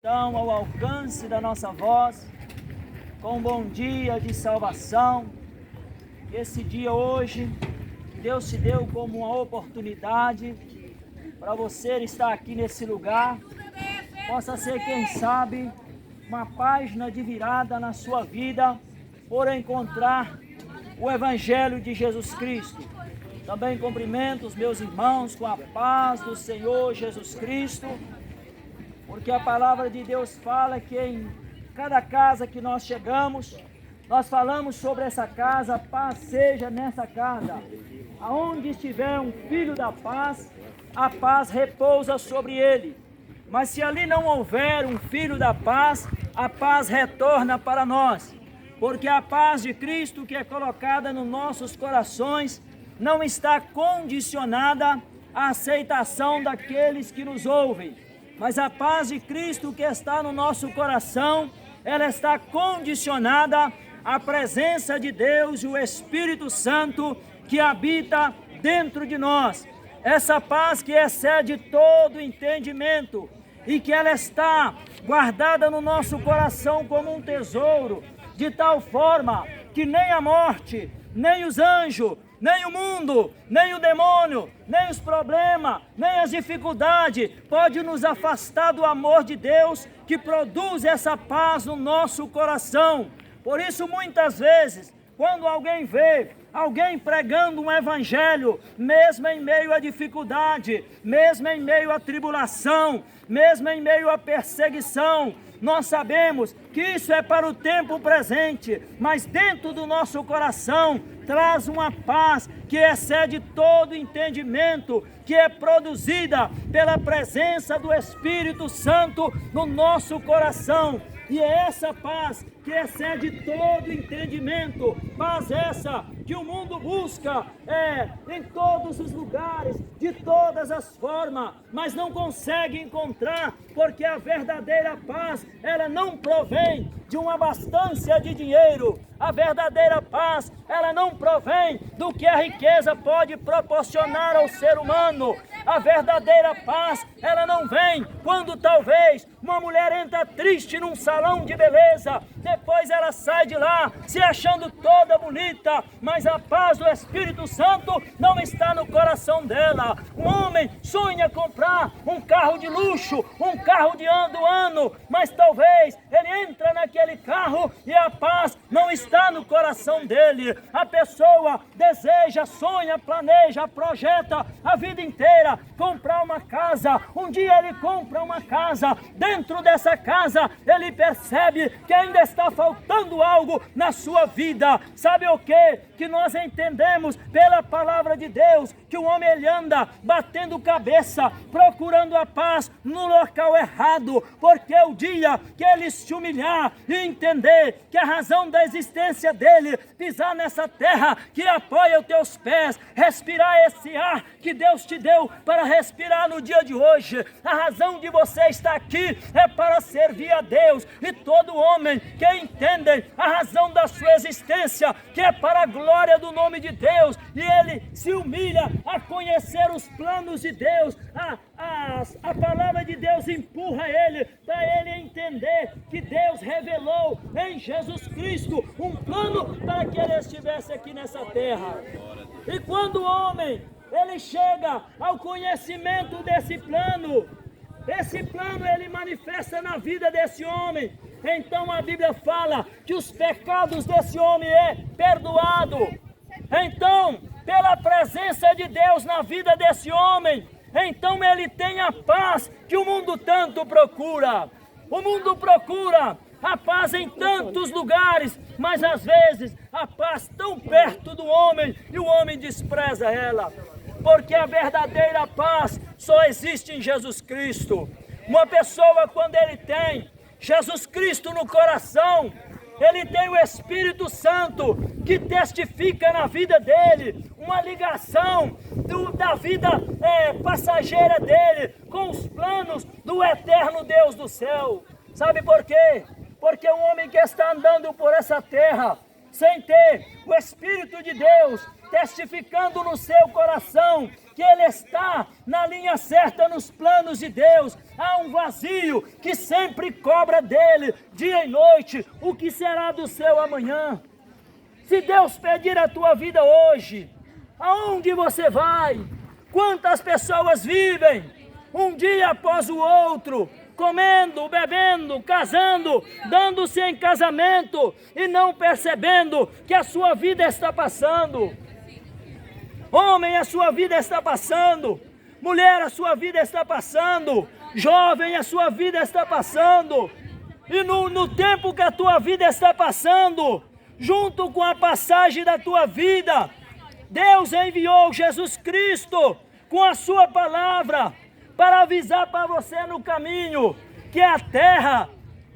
Então, ao alcance da nossa voz, com um bom dia de salvação. Esse dia hoje, Deus te deu como uma oportunidade para você estar aqui nesse lugar. Possa ser, quem sabe, uma página de virada na sua vida por encontrar o Evangelho de Jesus Cristo. Também cumprimento os meus irmãos com a paz do Senhor Jesus Cristo, porque a palavra de Deus fala que em cada casa que nós chegamos, nós falamos sobre essa casa: paz seja nessa casa. Aonde estiver um filho da paz, a paz repousa sobre ele. Mas se ali não houver um filho da paz, a paz retorna para nós. Porque a paz de Cristo que é colocada nos nossos corações não está condicionada à aceitação daqueles que nos ouvem. Mas a paz de Cristo que está no nosso coração, ela está condicionada à presença de Deus e o Espírito Santo que habita dentro de nós. Essa paz que excede todo entendimento e que ela está guardada no nosso coração como um tesouro, de tal forma que nem a morte, nem os anjos, nem o mundo, nem o demônio, nem os problemas, nem as dificuldades pode nos afastar do amor de Deus que produz essa paz no nosso coração. Por isso, muitas vezes, quando alguém vê alguém pregando um evangelho, mesmo em meio à dificuldade, mesmo em meio à tribulação, mesmo em meio à perseguição, nós sabemos que isso é para o tempo presente, mas dentro do nosso coração traz uma paz que excede todo entendimento, que é produzida pela presença do Espírito Santo no nosso coração. E é essa paz que excede todo entendimento, paz essa que o mundo busca em todos os lugares, de todas as formas, mas não consegue encontrar, porque a verdadeira paz, ela não provém de uma abastância de dinheiro. A verdadeira paz, ela não provém do que a riqueza pode proporcionar ao ser humano. A verdadeira paz, ela não vem quando talvez uma mulher entra triste num salão de beleza, depois ela sai de lá se achando toda bonita, mas a paz do Espírito Santo não está no coração dela. Um homem sonha comprar um carro de luxo, um carro de ano, mas talvez ele entra naquele carro e a paz não está no coração dele. A pessoa deseja, sonha, planeja, projeta a vida inteira comprar uma casa. Um dia ele compra uma casa, dentro dessa casa ele percebe que ainda está faltando algo na sua vida. Sabe o que? Que nós entendemos pela palavra de Deus, que o homem ele anda batendo cabeça, procurando a paz no local errado, porque o dia que ele se humilhar e entender que a razão da existência dele, pisar nessa terra que apoia os teus pés, respirar esse ar que Deus te deu para respirar no dia de hoje, a razão de você estar aqui é para servir a Deus. E todo homem que entende a razão da sua existência, que é para a glória do nome de Deus, e ele se humilha a conhecer os planos de Deus, a palavra de Deus empurra ele para ele entender que Deus revelou em Jesus Cristo um plano para que ele estivesse aqui nessa terra. E quando o homem ele chega ao conhecimento desse plano, esse plano ele manifesta na vida desse homem. Então a Bíblia fala que os pecados desse homem é perdoado. Então, pela presença de Deus na vida desse homem, então ele tem a paz que o mundo tanto procura. O mundo procura a paz em tantos lugares, mas às vezes a paz tão perto do homem e o homem despreza ela. Porque a verdadeira paz só existe em Jesus Cristo. Uma pessoa, quando ele tem Jesus Cristo no coração, ele tem o Espírito Santo que testifica na vida dele, uma ligação da vida passageira dele com os planos do eterno Deus do céu. Sabe por quê? Porque um homem que está andando por essa terra sem ter o Espírito de Deus testificando no seu coração que ele está na linha certa nos planos de Deus, há um vazio que sempre cobra dele, dia e noite, o que será do seu amanhã. Se Deus pedir a tua vida hoje, aonde você vai? Quantas pessoas vivem um dia após o outro, comendo, bebendo, casando, dando-se em casamento e não percebendo que a sua vida está passando. Homem, a sua vida está passando. Mulher, a sua vida está passando. Jovem, a sua vida está passando. E no tempo que a tua vida está passando, junto com a passagem da tua vida, Deus enviou Jesus Cristo com a sua palavra para avisar para você no caminho que a terra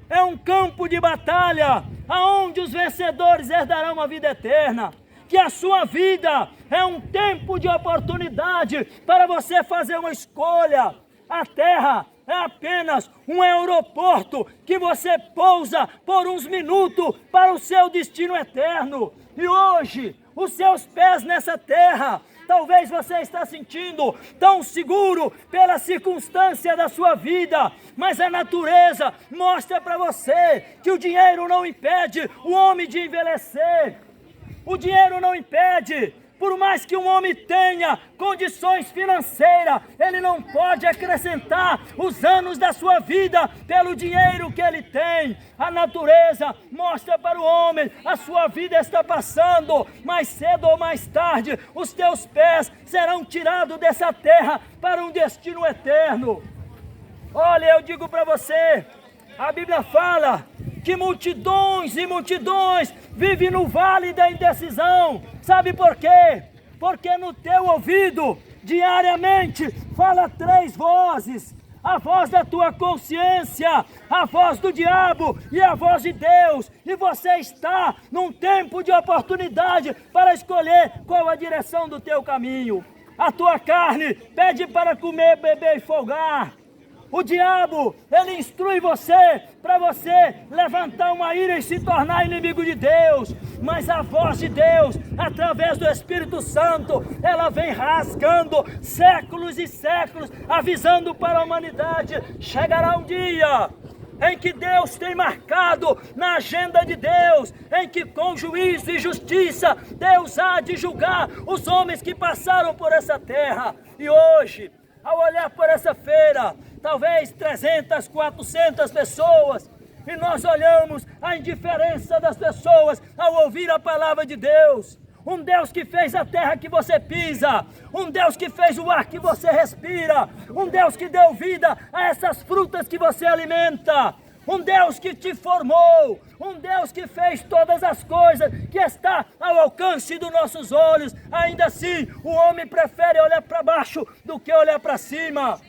é um campo de batalha, aonde os vencedores herdarão a vida eterna. Que a sua vida é um tempo de oportunidade para você fazer uma escolha. A terra é apenas um aeroporto que você pousa por uns minutos para o seu destino eterno. E hoje, os seus pés nessa terra, talvez você está sentindo tão seguro pela circunstância da sua vida, mas a natureza mostra para você que o dinheiro não impede o homem de envelhecer. O dinheiro não impede, por mais que um homem tenha condições financeiras, ele não pode acrescentar os anos da sua vida pelo dinheiro que ele tem. A natureza mostra para o homem, a sua vida está passando, mais cedo ou mais tarde, os teus pés serão tirados dessa terra para um destino eterno. Olha, eu digo para você, a Bíblia fala que multidões e multidões vivem no vale da indecisão. Sabe por quê? Porque no teu ouvido, diariamente, fala 3 vozes. A voz da tua consciência, a voz do diabo e a voz de Deus. E você está num tempo de oportunidade para escolher qual a direção do teu caminho. A tua carne pede para comer, beber e folgar. O diabo, ele instrui você para você levantar uma ira e se tornar inimigo de Deus. Mas a voz de Deus, através do Espírito Santo, ela vem rasgando séculos e séculos, avisando para a humanidade. Chegará um dia em que Deus tem marcado na agenda de Deus, em que com juízo e justiça, Deus há de julgar os homens que passaram por essa terra. E hoje, ao olhar por essa feira, talvez 300, 400 pessoas, e nós olhamos a indiferença das pessoas ao ouvir a palavra de Deus. Um Deus que fez a terra que você pisa, um Deus que fez o ar que você respira, um Deus que deu vida a essas frutas que você alimenta, um Deus que te formou, um Deus que fez todas as coisas, que está ao alcance dos nossos olhos. Ainda assim, o homem prefere olhar para baixo do que olhar para cima.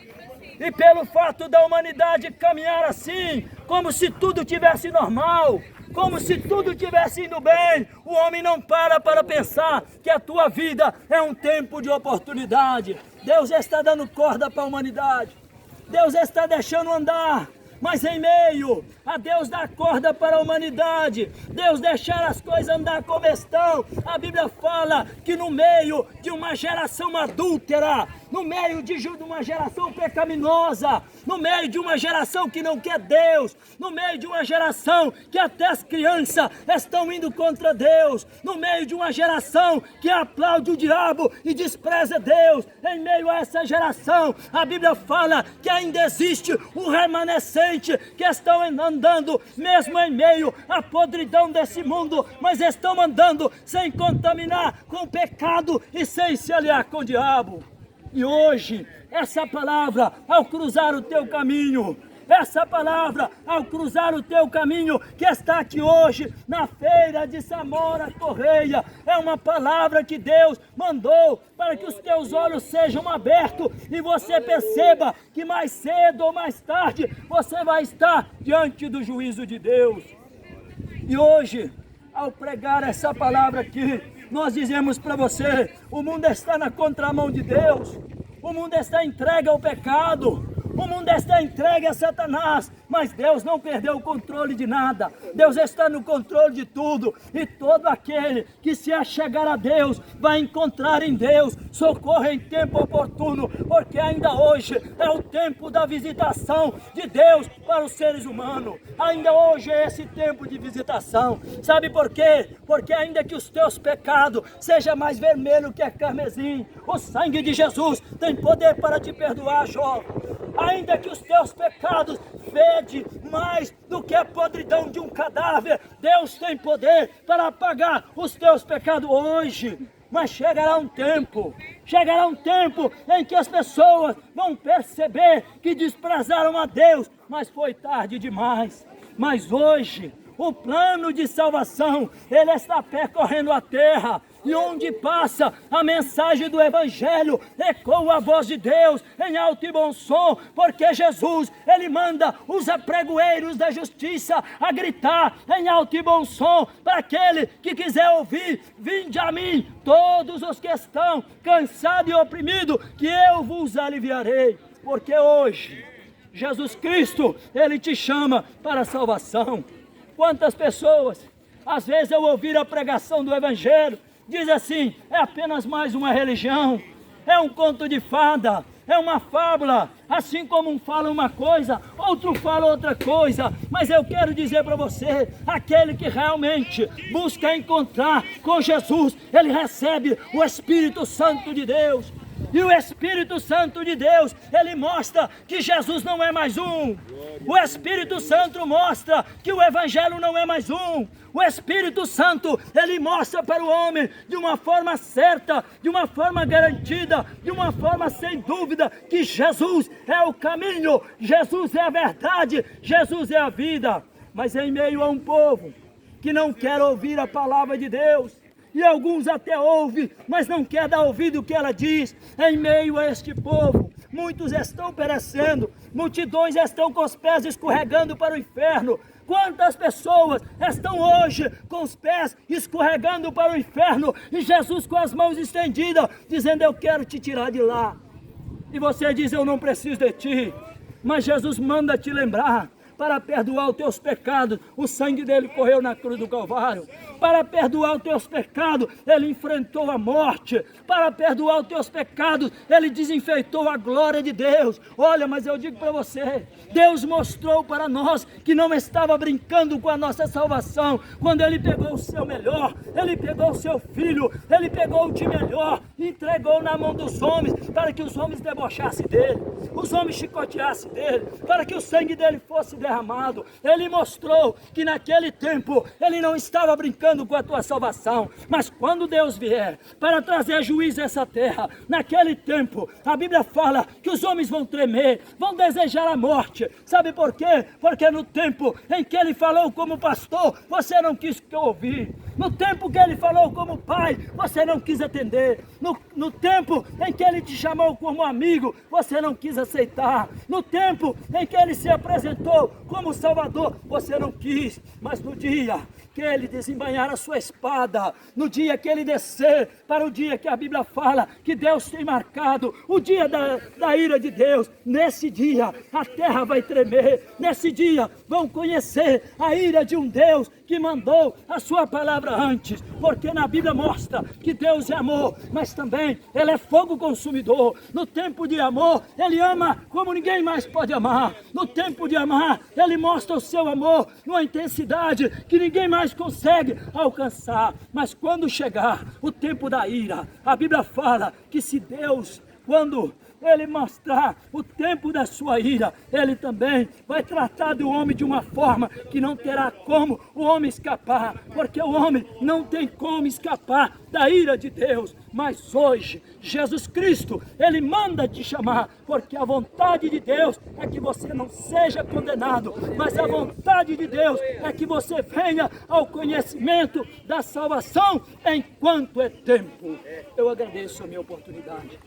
E pelo fato da humanidade caminhar assim, como se tudo tivesse normal, como se tudo tivesse indo bem, o homem não para pensar que a tua vida é um tempo de oportunidade. Deus está dando corda para a humanidade, Deus está deixando andar. Mas em meio a Deus dar corda para a humanidade, Deus deixar as coisas andar como estão, a Bíblia fala que no meio de uma geração adúltera, no meio de uma geração pecaminosa, no meio de uma geração que não quer Deus, no meio de uma geração que até as crianças estão indo contra Deus, no meio de uma geração que aplaude o diabo e despreza Deus, em meio a essa geração, a Bíblia fala que ainda existe um remanescente que estão andando mesmo em meio à podridão desse mundo, mas estão andando sem contaminar com o pecado e sem se aliar com o diabo. E hoje, essa palavra, ao cruzar o teu caminho, essa palavra, ao cruzar o teu caminho, que está aqui hoje, na feira de Samora Correia, é uma palavra que Deus mandou para que os teus olhos sejam abertos e você perceba que mais cedo ou mais tarde, você vai estar diante do juízo de Deus. E hoje, ao pregar essa palavra aqui, nós dizemos para você, o mundo está na contramão de Deus, o mundo está entregue ao pecado, o mundo está entregue a Satanás, mas Deus não perdeu o controle de nada. Deus está no controle de tudo, e todo aquele que se achegar a Deus vai encontrar em Deus socorro em tempo oportuno, porque ainda hoje é o tempo da visitação de Deus para os seres humanos. Ainda hoje é esse tempo de visitação. Sabe por quê? Porque ainda que os teus pecados sejam mais vermelhos que a carmesim, o sangue de Jesus tem poder para te perdoar, jovem. Ainda que os teus pecados fede mais do que a podridão de um cadáver, Deus tem poder para apagar os teus pecados hoje. Mas chegará um tempo em que as pessoas vão perceber que desprezaram a Deus, mas foi tarde demais. Mas hoje, o plano de salvação, ele está percorrendo a terra. E onde passa a mensagem do Evangelho, ecoa a voz de Deus em alto e bom som, porque Jesus, ele manda os apregoeiros da justiça a gritar em alto e bom som, para aquele que quiser ouvir: vinde a mim, todos os que estão cansados e oprimidos, que eu vos aliviarei. Porque hoje, Jesus Cristo, ele te chama para a salvação. Quantas pessoas, às vezes ao ouvir a pregação do Evangelho, diz assim: é apenas mais uma religião, é um conto de fada, é uma fábula. Assim como um fala uma coisa, outro fala outra coisa. Mas eu quero dizer para você, aquele que realmente busca encontrar com Jesus, ele recebe o Espírito Santo de Deus. E o Espírito Santo de Deus, ele mostra que Jesus não é mais um. O Espírito Santo mostra que o Evangelho não é mais um. O Espírito Santo, ele mostra para o homem de uma forma certa, de uma forma garantida, de uma forma sem dúvida, que Jesus é o caminho, Jesus é a verdade, Jesus é a vida. Mas em meio a um povo que não quer ouvir a palavra de Deus, e alguns até ouvem, mas não quer dar ouvido ao que ela diz, em meio a este povo, muitos estão perecendo, multidões estão com os pés escorregando para o inferno. Quantas pessoas estão hoje com os pés escorregando para o inferno, e Jesus com as mãos estendidas, dizendo: eu quero te tirar de lá. E você diz: eu não preciso de ti. Mas Jesus manda te lembrar, para perdoar os teus pecados, o sangue dele correu na cruz do Calvário. Para perdoar os teus pecados, ele enfrentou a morte. Para perdoar os teus pecados, ele desenfeitou a glória de Deus. Olha, mas eu digo para você, Deus mostrou para nós que não estava brincando com a nossa salvação, quando ele pegou o seu melhor, ele pegou o seu filho, ele pegou o de melhor, entregou na mão dos homens, para que os homens debochassem dele, os homens chicoteassem dele, para que o sangue dele fosse derramado. Ele mostrou que naquele tempo ele não estava brincando com a tua salvação, mas quando Deus vier para trazer juízo a essa terra, naquele tempo a Bíblia fala que os homens vão tremer, vão desejar a morte. Sabe por quê? Porque no tempo em que ele falou como pastor, você não quis ouvir. No tempo que ele falou como pai, você não quis atender. No tempo em que ele te chamou como amigo, você não quis aceitar. No tempo em que ele se apresentou como Salvador, você não quis. Mas no dia que ele desembainhar a sua espada, no dia que ele descer para o dia que a Bíblia fala que Deus tem marcado, o dia da ira de Deus, nesse dia a terra vai tremer, nesse dia vão conhecer a ira de um Deus que mandou a sua palavra antes, porque na Bíblia mostra que Deus é amor, mas também ele é fogo consumidor. No tempo de amor, ele ama como ninguém mais pode amar. No tempo de amar, ele mostra o seu amor numa intensidade que ninguém mais consegue alcançar. Mas quando chegar o tempo da ira, a Bíblia fala que se Deus, quando ele mostrar o tempo da sua ira, ele também vai tratar do homem de uma forma que não terá como o homem escapar, porque o homem não tem como escapar da ira de Deus. Mas hoje, Jesus Cristo, ele manda te chamar, porque a vontade de Deus é que você não seja condenado, mas a vontade de Deus é que você venha ao conhecimento da salvação enquanto é tempo. Eu agradeço a minha oportunidade.